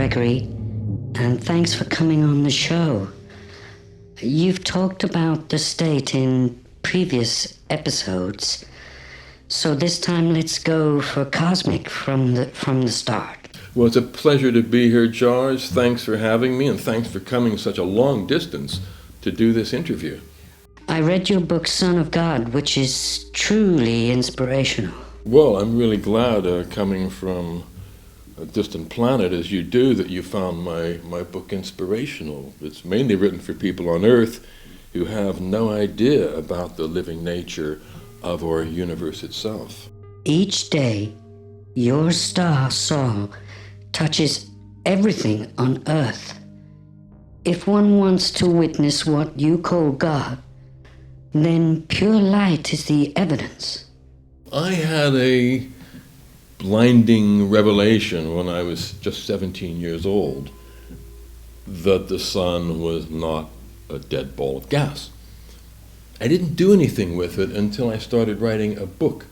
Gregory, and thanks for coming on the show. You've talked about the state in previous episodes, so this time let's go for cosmic from the start. Well, it's a pleasure to be here, Jaaz. Thanks for having me, and thanks for coming such a long distance to do this interview. I read your book, Son of God, which is truly inspirational. Well, I'm really glad coming from a distant planet as you do that you found my book inspirational. It's mainly written for people on Earth who have no idea about the living nature of our universe itself. Each day, your star, Sol, touches everything on Earth. If one wants to witness what you call God, then pure light is the evidence. I had a blinding revelation when I was just 17 years old that the sun was not a dead ball of gas. I didn't do anything with it until I started writing a book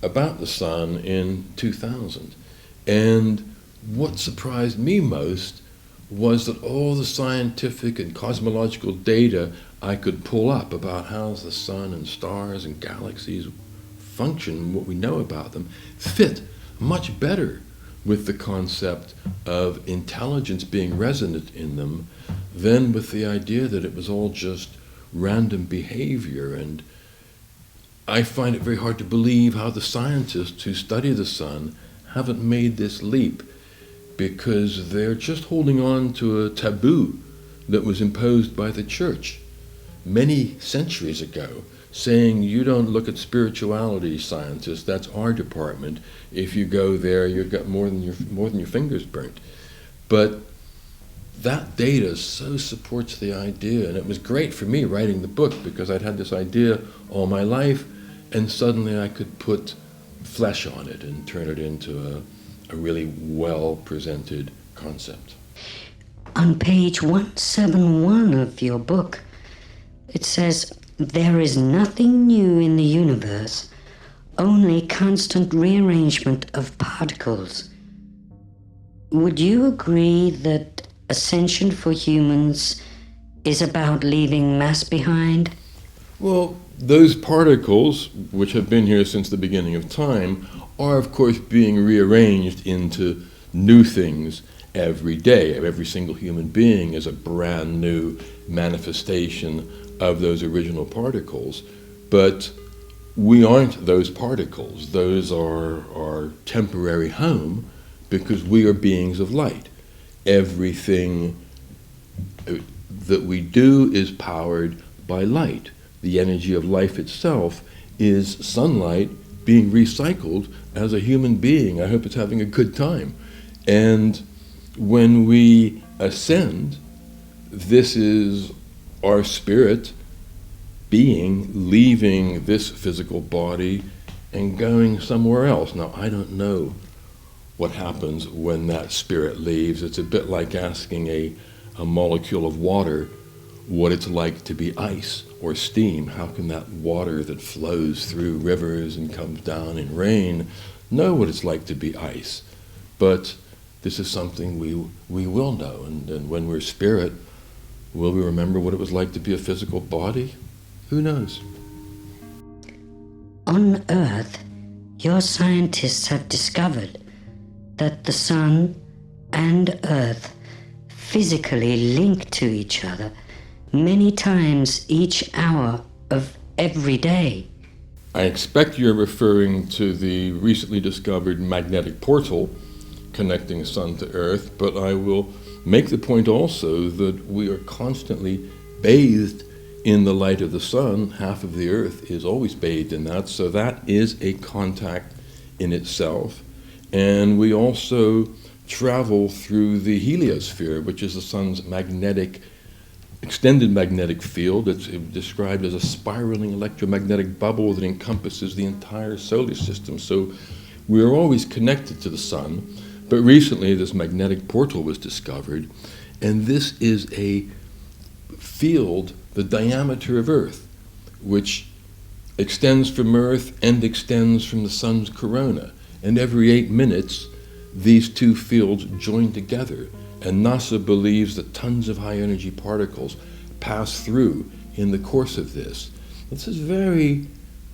about the sun in 2000. And what surprised me most was that all the scientific and cosmological data I could pull up about how the sun and stars and galaxies function, what we know about them, fit much better with the concept of intelligence being resonant in them than with the idea that it was all just random behavior. And I find it very hard to believe how the scientists who study the sun haven't made this leap, because they're just holding on to a taboo that was imposed by the church many centuries ago, saying you don't look at spirituality, scientists, that's our department. If you go there, you've got more than your fingers burnt. But that data so supports the idea, and it was great for me writing the book because I'd had this idea all my life, and suddenly I could put flesh on it and turn it into a really well-presented concept. On page 171 of your book, it says, "There is nothing new in the universe, only constant rearrangement of particles." Would you agree that ascension for humans is about leaving mass behind? Well, those particles, which have been here since the beginning of time, are of course being rearranged into new things every day. Every single human being is a brand new manifestation of those original particles. But we aren't those particles. Those are our temporary home because we are beings of light. Everything that we do is powered by light. The energy of life itself is sunlight being recycled as a human being. I hope it's having a good time. And when we ascend, this is our spirit being leaving this physical body and going somewhere else. Now, I don't know what happens when that spirit leaves. It's a bit like asking a molecule of water what it's like to be ice or steam. How can that water that flows through rivers and comes down in rain know what it's like to be ice? But this is something we will know. And when we're spirit, will we remember what it was like to be a physical body? Who knows? On Earth, your scientists have discovered that the sun and Earth physically link to each other many times each hour of every day. I expect you're referring to the recently discovered magnetic portal connecting sun to Earth, but I will make the point also that we are constantly bathed in the light of the sun. Half of the Earth is always bathed in that, so that is a contact in itself. And we also travel through the heliosphere, which is the sun's extended magnetic field. It's described as a spiraling electromagnetic bubble that encompasses the entire solar system. So we are always connected to the sun. But recently this magnetic portal was discovered, and this is a field the diameter of Earth, which extends from Earth and extends from the sun's corona. And every 8 minutes, these two fields join together. And NASA believes that tons of high-energy particles pass through in the course of this. This is very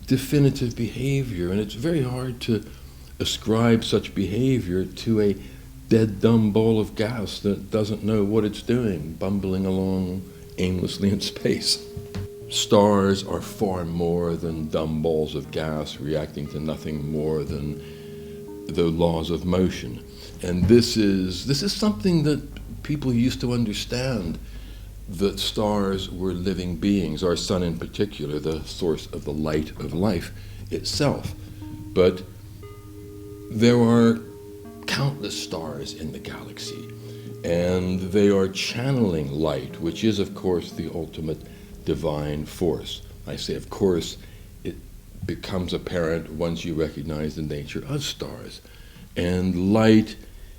definitive behavior, and it's very hard to ascribe such behavior to a dead, dumb ball of gas that doesn't know what it's doing, bumbling along aimlessly in space. Stars are far more than dumb balls of gas reacting to nothing more than the laws of motion. And this is something that people used to understand, that stars were living beings, our sun in particular, the source of the light of life itself. But there are countless stars in the galaxy, and they are channeling light, which is, of course, the ultimate divine force. I say, of course, it becomes apparent once you recognize the nature of stars. And light,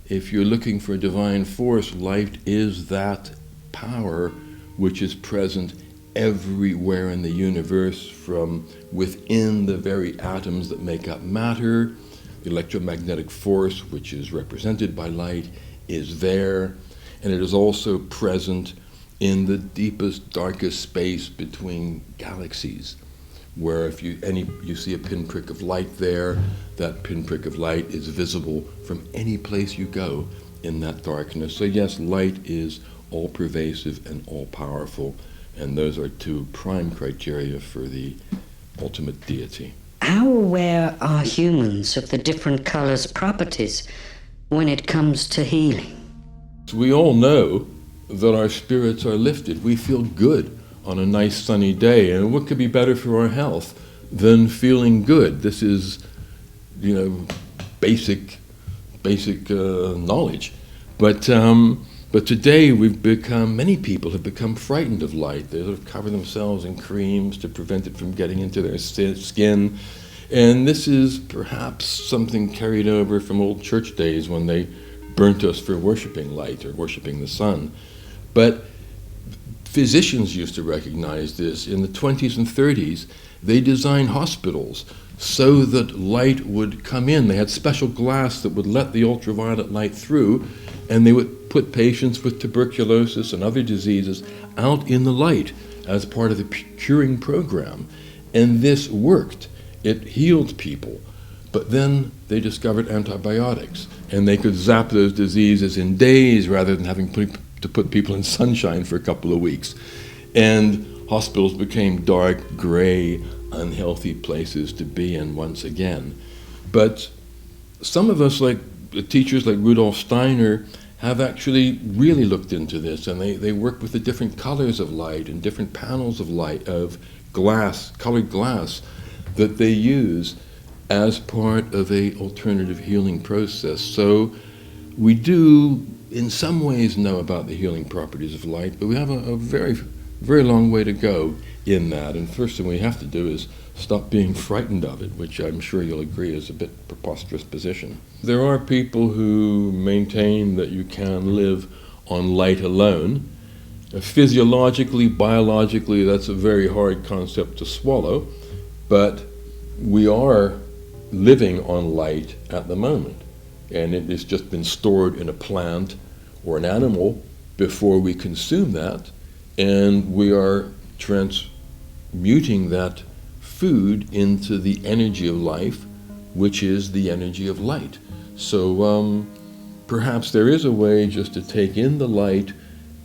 if you're looking for a divine force, light is that power which is present everywhere in the universe, from within the very atoms that make up matter. The electromagnetic force, which is represented by light, is there, and it is also present in the deepest, darkest space between galaxies, where if you see a pinprick of light there, that pinprick of light is visible from any place you go in that darkness. So yes, light is all-pervasive and all-powerful, and those are two prime criteria for the ultimate deity. How aware are humans of the different colors' properties when it comes to healing? We all know that our spirits are lifted. We feel good on a nice sunny day, and what could be better for our health than feeling good? This is, basic knowledge. But today many people have become frightened of light. They sort of cover themselves in creams to prevent it from getting into their skin. And this is perhaps something carried over from old church days when they burnt us for worshiping light or worshiping the sun. But physicians used to recognize this. In the 20s and 30s, they designed hospitals so that light would come in. They had special glass that would let the ultraviolet light through, and they would put patients with tuberculosis and other diseases out in the light as part of the curing program. And this worked. It healed people. But then they discovered antibiotics, and they could zap those diseases in days rather than having to put people in sunshine for a couple of weeks. And hospitals became dark, gray, unhealthy places to be in once again. But some of us, like teachers like Rudolf Steiner, have actually really looked into this, and they work with the different colors of light and different panels of light, of glass, colored glass, that they use as part of a alternative healing process. So we do, in some ways, know about the healing properties of light, but we have a very, very long way to go in that. And first thing we have to do is stop being frightened of it, which I'm sure you'll agree is a bit preposterous position. There are people who maintain that you can live on light alone. Physiologically, biologically, that's a very hard concept to swallow, but we are living on light at the moment, and it has just been stored in a plant or an animal before we consume that, and we are transmuting that food into the energy of life, which is the energy of light. So perhaps there is a way just to take in the light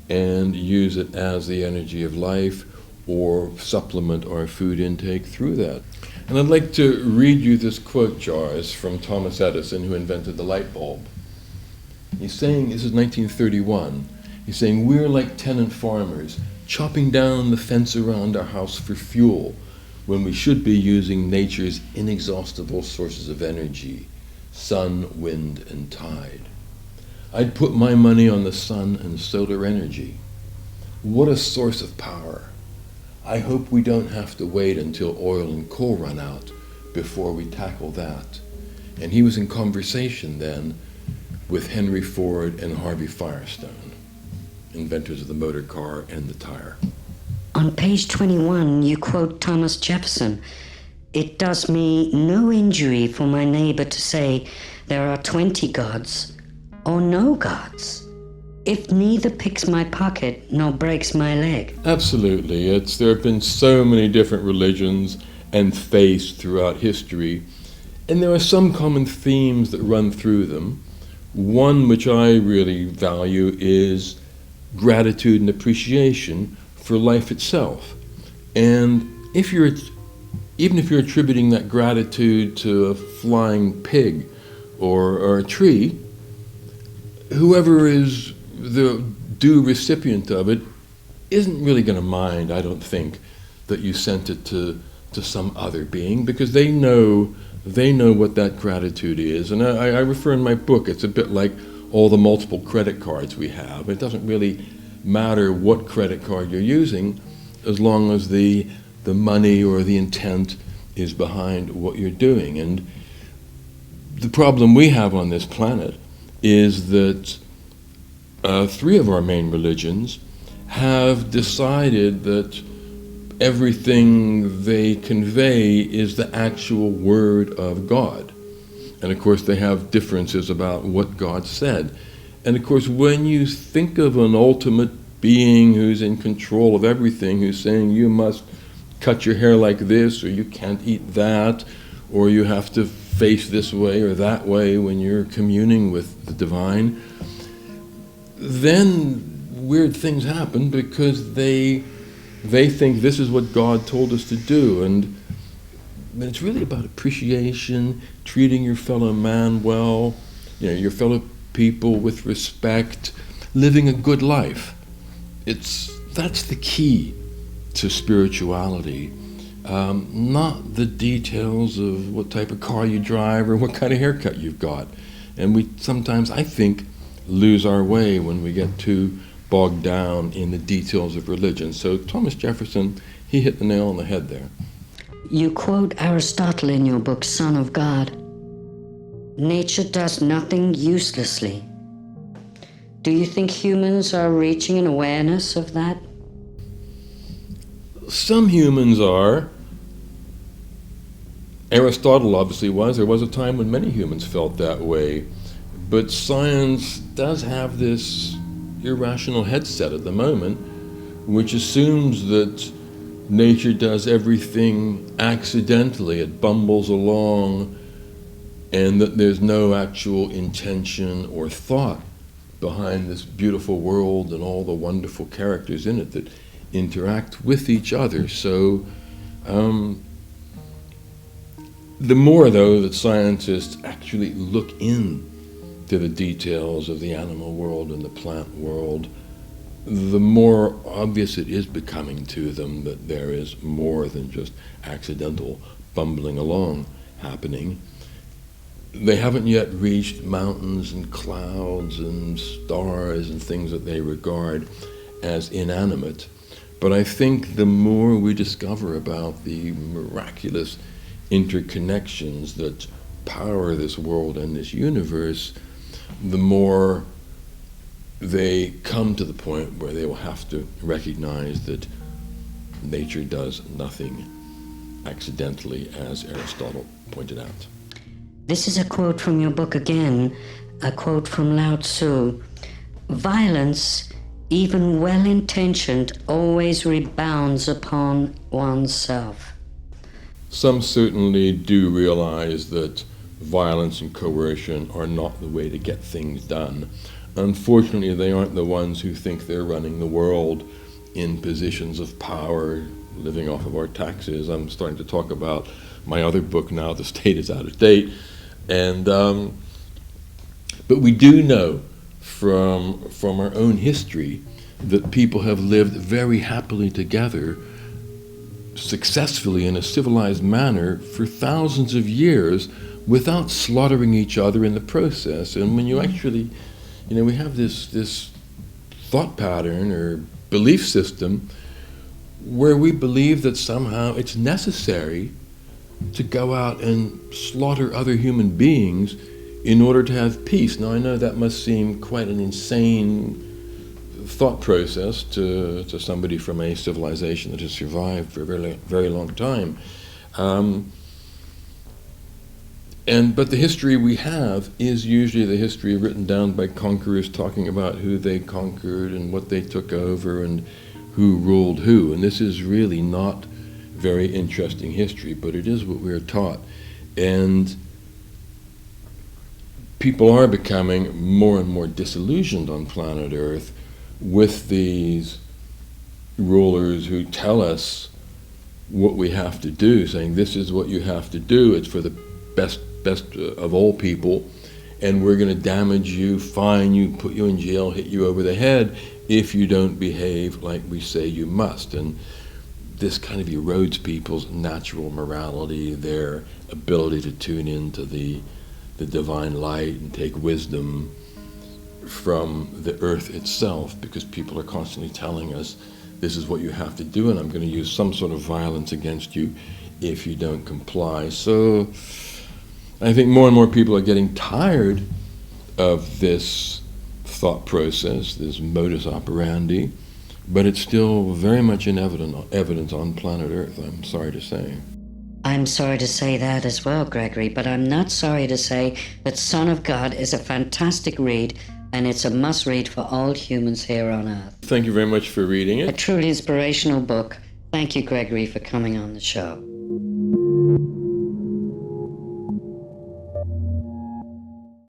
and use it as the energy of life, or supplement our food intake through that. And I'd like to read you this quote, Jaaz, from Thomas Edison, who invented the light bulb. He's saying, this is 1931, he's saying, "We're like tenant farmers, chopping down the fence around our house for fuel, when we should be using nature's inexhaustible sources of energy, sun, wind, and tide. I'd put my money on the sun and solar energy. What a source of power. I hope we don't have to wait until oil and coal run out before we tackle that." And he was in conversation then with Henry Ford and Harvey Firestone, inventors of the motor car and the tire. On page 21, you quote Thomas Jefferson. it does me no injury for my neighbor to say there are 20 gods or no gods, if neither picks my pocket nor breaks my leg. Absolutely. There have been so many different religions and faiths throughout history, and there are some common themes that run through them. One which I really value is gratitude and appreciation for life itself. And even if you're attributing that gratitude to a flying pig or a tree, whoever is the due recipient of it isn't really going to mind, I don't think, that you sent it to some other being, because they know what that gratitude is. And I refer in my book, it's a bit like all the multiple credit cards we have. It doesn't really matter what credit card you're using, as long as the money or the intent is behind what you're doing. And the problem we have on this planet is that 3 of our main religions have decided that everything they convey is the actual word of God. And of course they have differences about what God said. And of course when you think of an ultimate being who's in control of everything, who's saying you must cut your hair like this, or you can't eat that, or you have to face this way or that way when you're communing with the divine, then weird things happen, because they think this is what God told us to do. And it's really about appreciation, treating your fellow man well, your fellow people with respect, living a good life. That's the key to spirituality, not the details of what type of car you drive or what kind of haircut you've got. And we sometimes, I think, lose our way when we get too bogged down in the details of religion. So Thomas Jefferson, he hit the nail on the head there. You quote Aristotle in your book, Son of God. Nature does nothing uselessly. Do you think humans are reaching an awareness of that? Some humans are. Aristotle obviously was. There was a time when many humans felt that way. But science does have this irrational headset at the moment, which assumes that nature does everything accidentally. It bumbles along, and that there's no actual intention or thought behind this beautiful world and all the wonderful characters in it that interact with each other. So the more, though, that scientists actually look in to the details of the animal world and the plant world, the more obvious it is becoming to them that there is more than just accidental bumbling along happening. They haven't yet reached mountains and clouds and stars and things that they regard as inanimate. But I think the more we discover about the miraculous interconnections that power this world and this universe, the more they come to the point where they will have to recognize that nature does nothing accidentally, as Aristotle pointed out. This is a quote from your book again, a quote from Lao Tzu. Violence, even well-intentioned, always rebounds upon oneself. Some certainly do realize that violence and coercion are not the way to get things done. Unfortunately, they aren't the ones who think they're running the world in positions of power, living off of our taxes. I'm starting to talk about my other book now, The State is Out of Date. And but we do know from our own history that people have lived very happily together, successfully in a civilized manner for thousands of years without slaughtering each other in the process. And when you actually, we have this thought pattern or belief system where we believe that somehow it's necessary to go out and slaughter other human beings in order to have peace. Now, I know that must seem quite an insane thought process to somebody from a civilization that has survived for a very, very long time. But the history we have is usually the history written down by conquerors talking about who they conquered and what they took over and who ruled who. And this is really not very interesting history, but it is what we're taught. And people are becoming more and more disillusioned on planet Earth with these rulers who tell us what we have to do, saying this is what you have to do, it's for the best of all people, and we're going to damage you, fine you, put you in jail, hit you over the head if you don't behave like we say you must. And this kind of erodes people's natural morality, their ability to tune into the divine light and take wisdom from the earth itself, because people are constantly telling us this is what you have to do, and I'm going to use some sort of violence against you if you don't comply. So I think more and more people are getting tired of this thought process, this modus operandi, but it's still very much in evidence on planet Earth, I'm sorry to say. I'm sorry to say that as well, Gregory, but I'm not sorry to say that Son of God is a fantastic read, and it's a must-read for all humans here on Earth. Thank you very much for reading it. A truly inspirational book. Thank you, Gregory, for coming on the show.